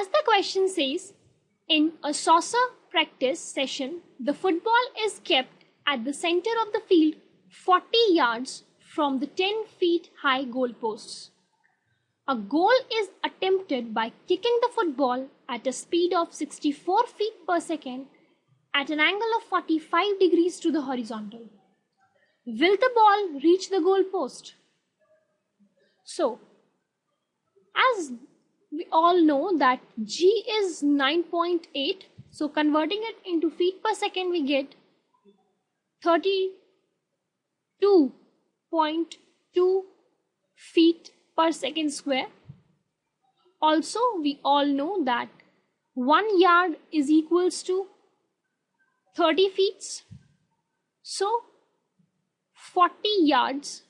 as the question says, in a saucer practice session, the football is kept at the center of the field 40 yards from the 10 feet high goalposts. A goal is attempted by kicking the football at a speed of 64 feet per second at an angle of 45 degrees to the horizontal. Will the ball reach the goal post? So, as we all know that G is 9.8, so converting it into feet per second, we get 32.2 feet per second square. Also, we all know that 1 yard is equals to 30 feet. So, 40 yards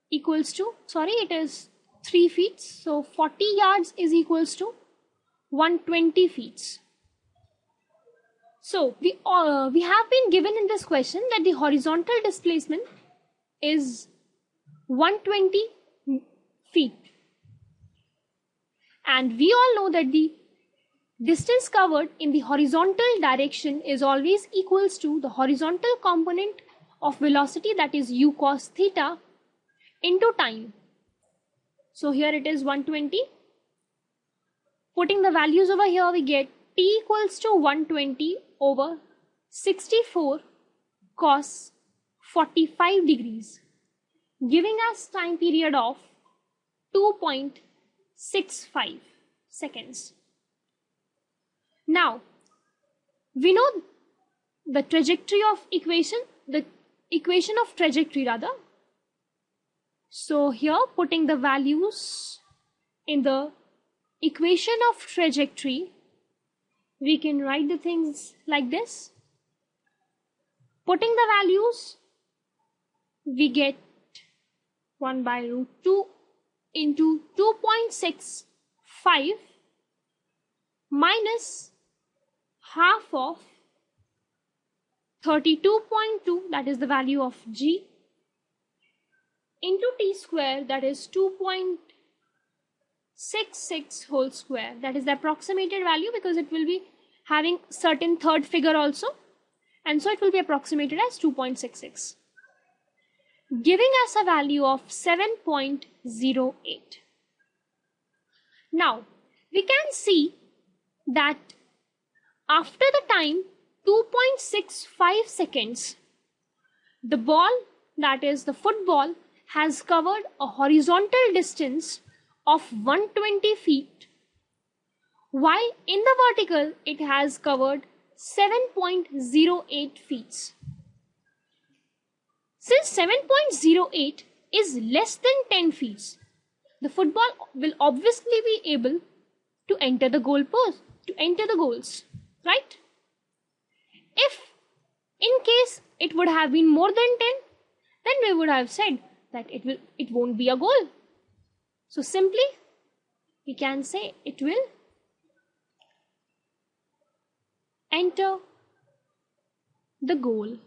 equals to, it is 3 feet. So, 40 yards is equals to 120 feet. So, we have been given in this question that the horizontal displacement is 120 feet. And we all know that the distance covered in the horizontal direction is always equals to the horizontal component of velocity, that is u cos theta, into time. So here it is 120. Putting the values over here, we get t equals to 120 over 64 cos 45 degrees, giving us time period of 2.65 seconds. Now, we know the trajectory of equation, the equation of trajectory rather. So here, putting the values in the equation of trajectory, we can write the things like this. Putting the values, we get 1 by root 2 into 2.65 minus half of 32.2, that is the value of G, into t square, that is 2.66 whole square, that is the approximated value, because it will be having certain third figure also, and so it will be approximated as 2.66, giving us a value of 7.08. Now we can see that after the time 2.65 seconds, the ball, that is the football, has covered a horizontal distance of 120 feet, while in the vertical it has covered 7.08 feet. Since 7.08 is less than 10 feet, the football will obviously be able to enter the goal post, to enter the goals, right? If in case it would have been more than 10, then we would have said that it won't be a goal. So simply we can say it will enter the goal.